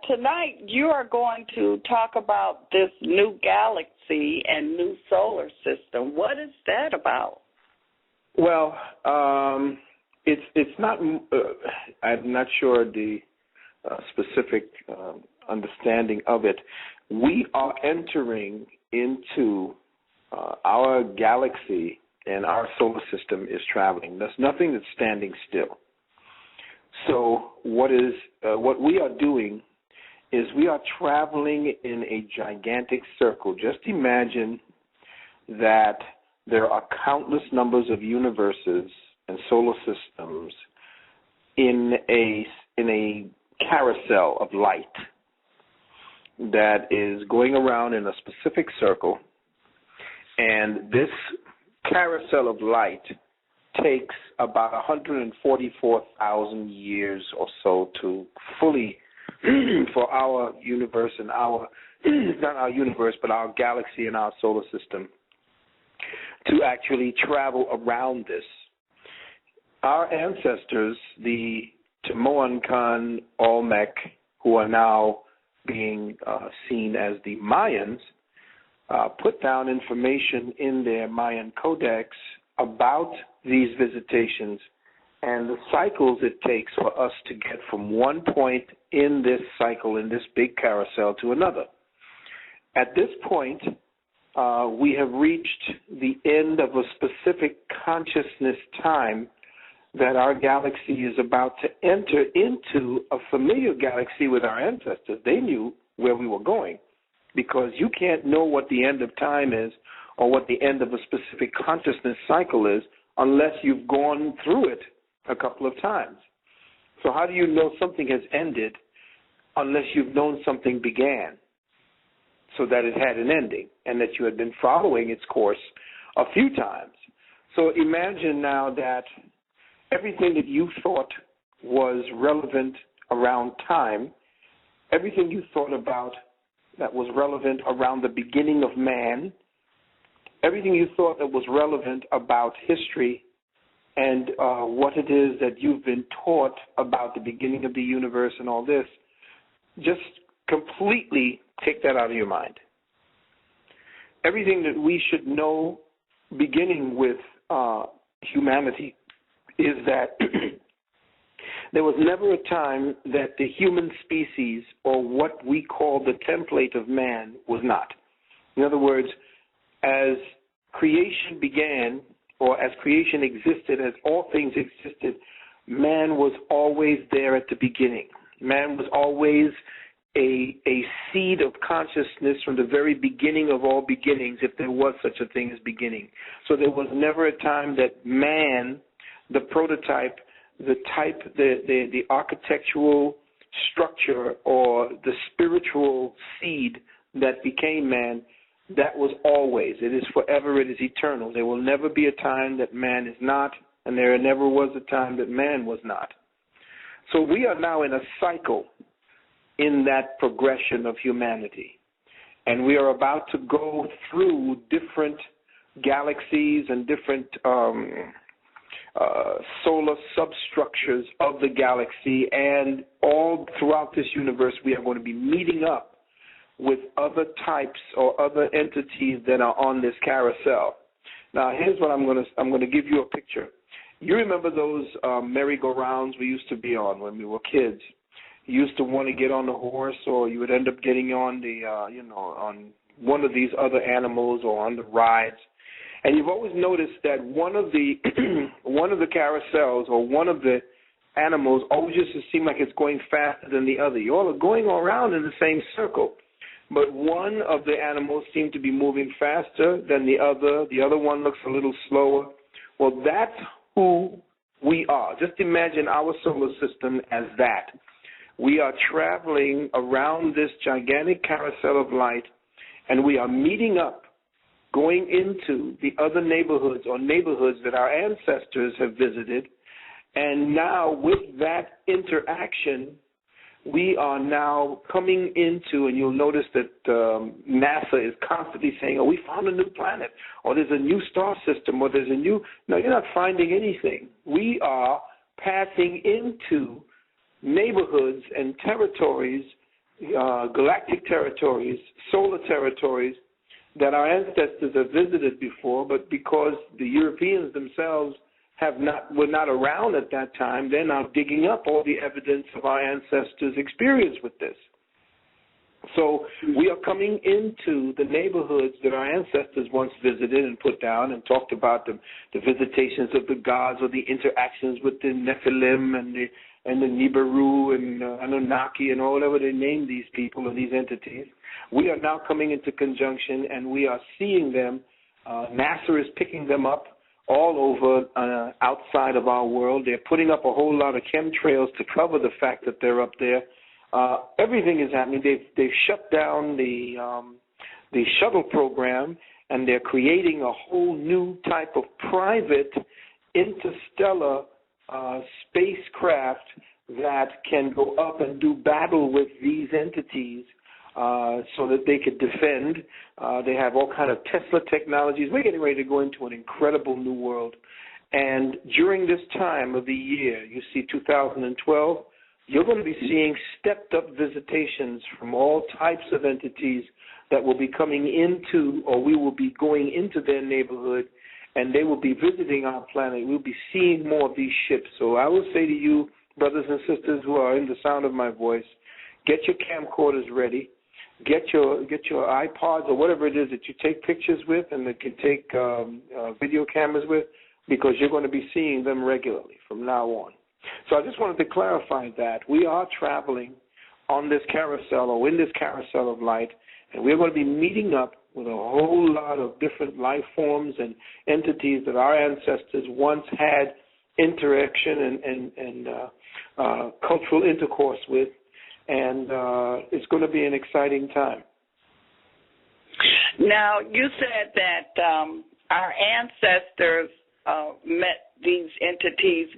Tonight you are going to talk about this new galaxy and new solar system. What is that about? Well, it's not. I'm not sure the specific understanding of it. We are entering into our galaxy, and our solar system is traveling. There's nothing that's standing still. So what we are doing is we are traveling in a gigantic circle. Just imagine that there are countless numbers of universes and solar systems in a carousel of light that is going around in a specific circle, and this carousel of light takes about 144,000 years or so to fully, for our universe and not our universe, but our galaxy and our solar system, to actually travel around this. Our ancestors, the Mayan Olmec, who are now being seen as the Mayans, put down information in their Mayan codex about these visitations and the cycles it takes for us to get from one point in this cycle, in this big carousel, to another. At this point, we have reached the end of a specific consciousness time that our galaxy is about to enter into a familiar galaxy with our ancestors. They knew where we were going, because you can't know what the end of time is or what the end of a specific consciousness cycle is unless you've gone through it a couple of times. So how do you know something has ended unless you've known something began, so that it had an ending and that you had been following its course a few times? So imagine now that everything that you thought was relevant around time, everything you thought about that was relevant around the beginning of man, everything you thought that was relevant about history and what it is that you've been taught about the beginning of the universe and all this, just completely take that out of your mind. Everything that we should know, beginning with humanity, is that there was never a time that the human species, or what we call the template of man, was not. In other words, as creation began, or as creation existed, as all things existed, man was always there at the beginning. Man was always a seed of consciousness from the very beginning of all beginnings, if there was such a thing as beginning. So there was never a time that man, the prototype, the type, the architectural structure, or the spiritual seed that became man, that was always. It is forever. It is eternal. There will never be a time that man is not, and there never was a time that man was not. So we are now in a cycle in that progression of humanity, and we are about to go through different galaxies and different solar substructures of the galaxy, and all throughout this universe we are going to be meeting up with other types or other entities that are on this carousel. Now, here's what I'm going to give you a picture. You remember those merry-go-rounds we used to be on when we were kids? You used to want to get on the horse, or you would end up getting on the, on one of these other animals or on the rides. And you've always noticed that one of the carousels or one of the animals always used to seem like it's going faster than the other. You all are going around in the same circle, but one of the animals seemed to be moving faster than the other. The other one looks a little slower. Well, that's who we are. Just imagine our solar system as that. We are traveling around this gigantic carousel of light, and we are meeting up, going into the other neighborhoods or neighborhoods that our ancestors have visited. And now with that interaction, we are now coming into, and you'll notice that NASA is constantly saying, oh, we found a new planet, or there's a new star system, or there's a new, no, you're not finding anything. We are passing into neighborhoods and territories, galactic territories, solar territories that our ancestors have visited before, but because the Europeans themselves were not around at that time, they're now digging up all the evidence of our ancestors' experience with this. So we are coming into the neighborhoods that our ancestors once visited and put down and talked about the visitations of the gods or the interactions with the Nephilim and the neighbourhood and Anunnaki and whatever they name these people or these entities. We are now coming into conjunction and we are seeing them. NASA is picking them up all over outside of our world. They're putting up a whole lot of chemtrails to cover the fact that they're up there. Everything is happening. They've shut down the shuttle program, and they're creating a whole new type of private interstellar spacecraft that can go up and do battle with these entities so that they could defend. They have all kind of Tesla technologies. We're getting ready to go into an incredible new world. And during this time of the year, you see 2012, you're going to be seeing stepped-up visitations from all types of entities that will be coming into, or we will be going into their neighborhood, and they will be visiting our planet. We'll be seeing more of these ships. So I will say to you, brothers and sisters who are in the sound of my voice, get your camcorders ready. Get your iPods or whatever it is that you take pictures with and that can take video cameras with, because you're going to be seeing them regularly from now on. So I just wanted to clarify that we are traveling on this carousel or in this carousel of light, and we're going to be meeting up with a whole lot of different life forms and entities that our ancestors once had interaction and cultural intercourse with, and it's going to be an exciting time. Now, you said that our ancestors met these entities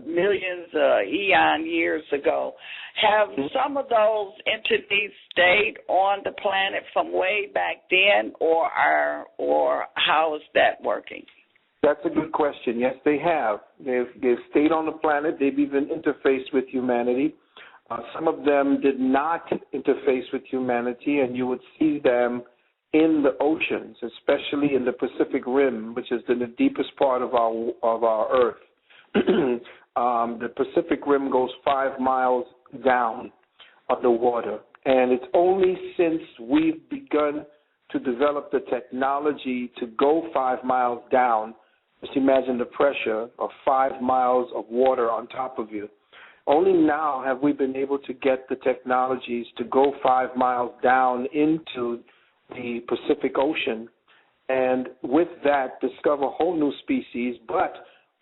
millions, eon years ago. Have some of those entities stayed on the planet from way back then, or how is that working? That's a good question. Yes, they have. They've stayed on the planet. They've even interfaced with humanity. Some of them did not interface with humanity, and you would see them in the oceans, especially in the Pacific Rim, which is in the deepest part of our Earth. The Pacific Rim goes 5 miles down underwater, and it's only since we've begun to develop the technology to go 5 miles down. Just imagine the pressure of 5 miles of water on top of you. Only now have we been able to get the technologies to go 5 miles down into the Pacific Ocean, and with that discover whole new species, but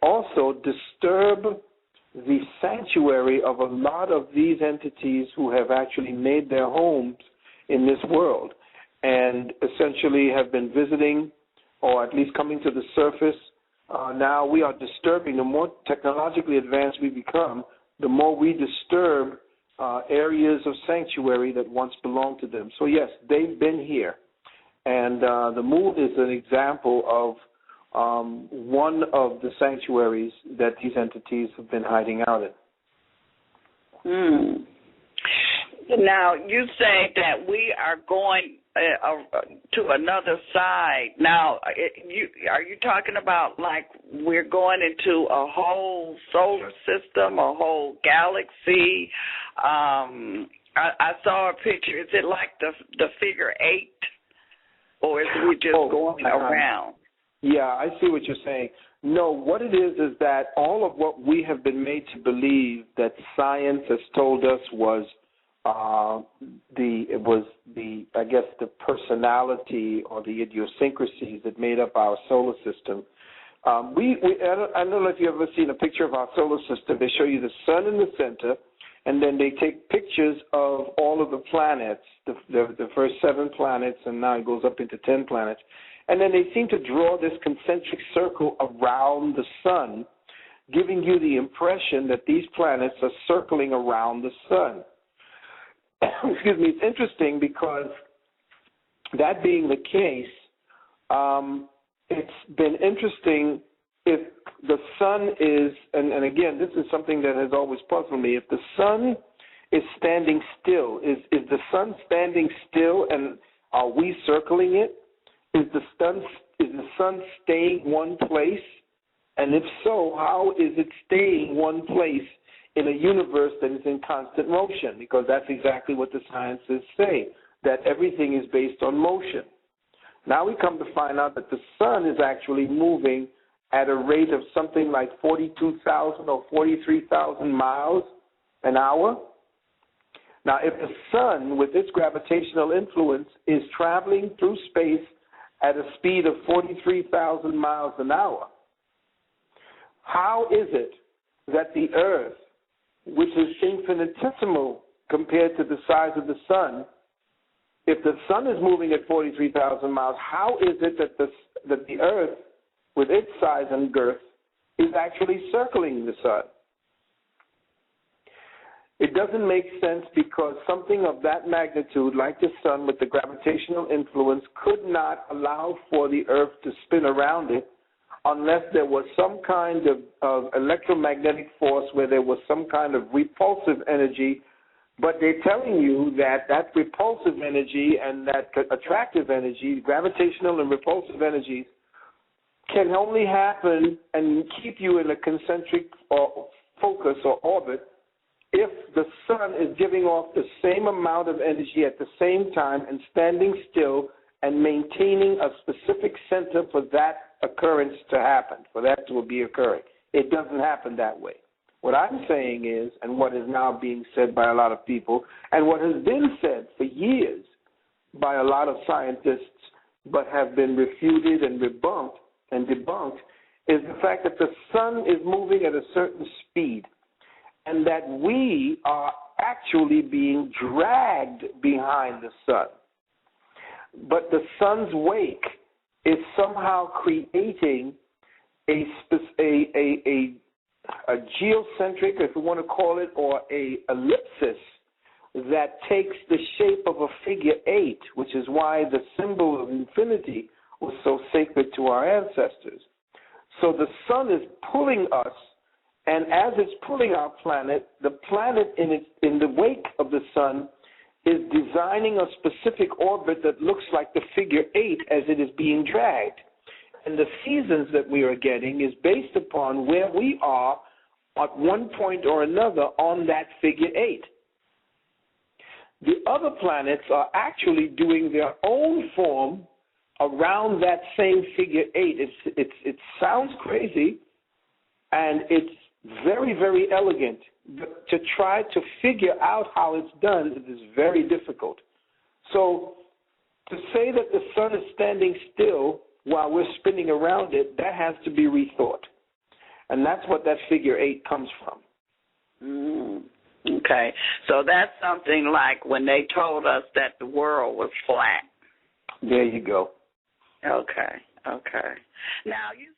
also disturb the sanctuary of a lot of these entities who have actually made their homes in this world and essentially have been visiting or at least coming to the surface. Now we are disturbing. The more technologically advanced we become, the more we disturb areas of sanctuary that once belonged to them. So yes, they've been here. And the moon is an example of one of the sanctuaries that these entities have been hiding out in. Now, you say that we are going to another side. Now, are you talking about like we're going into a whole solar system, a whole galaxy? I saw a picture. Is it like the figure 8? Or is we just going around? Yeah, I see what you're saying. No, what it is that all of what we have been made to believe that science has told us was the personality or the idiosyncrasies that made up our solar system. I don't know if you've ever seen a picture of our solar system. They show you the sun in the center, and then they take pictures of all of the planets, the first 7 planets, and now it goes up into 10 planets. And then they seem to draw this concentric circle around the sun, giving you the impression that these planets are circling around the sun. Excuse me, it's interesting because that being the case, it's been interesting if the sun is, and again, this is something that has always puzzled me, if the sun is standing still, is the sun standing still, and are we circling it? Is the sun staying one place? And if so, how is it staying one place in a universe that is in constant motion? Because that's exactly what the sciences say, that everything is based on motion. Now we come to find out that the sun is actually moving at a rate of something like 42,000 or 43,000 miles an hour. Now, if the sun, with its gravitational influence, is traveling through space at a speed of 43,000 miles an hour, how is it that the Earth, which is infinitesimal compared to the size of the sun, if the sun is moving at 43,000 miles, how is it that the Earth, with its size and girth, is actually circling the sun? It doesn't make sense, because something of that magnitude, like the sun with the gravitational influence, could not allow for the Earth to spin around it unless there was some kind of electromagnetic force where there was some kind of repulsive energy. But they're telling you that that repulsive energy and that attractive energy, gravitational and repulsive energies, can only happen and keep you in a concentric or focus or orbit if the sun is giving off the same amount of energy at the same time and standing still and maintaining a specific center for that occurrence to happen, for that to be occurring. It doesn't happen that way. What I'm saying is, and what is now being said by a lot of people, and what has been said for years by a lot of scientists but have been refuted and debunked, is the fact that the sun is moving at a certain speed, and that we are actually being dragged behind the sun. But the sun's wake is somehow creating a geocentric, if we want to call it, or a ellipsis that takes the shape of a figure 8, which is why the symbol of infinity was so sacred to our ancestors. So the sun is pulling us, and as it's pulling our planet, the planet in the wake of the sun is designing a specific orbit that looks like the figure 8 as it is being dragged. And the seasons that we are getting is based upon where we are at one point or another on that figure 8. The other planets are actually doing their own form around that same figure 8. It sounds crazy, and it's very, very elegant. But to try to figure out how it's done, it is very difficult. So to say that the sun is standing still while we're spinning around it, that has to be rethought. And that's what that figure 8 comes from. Okay. So that's something like when they told us that the world was flat. There you go. Okay. Now, you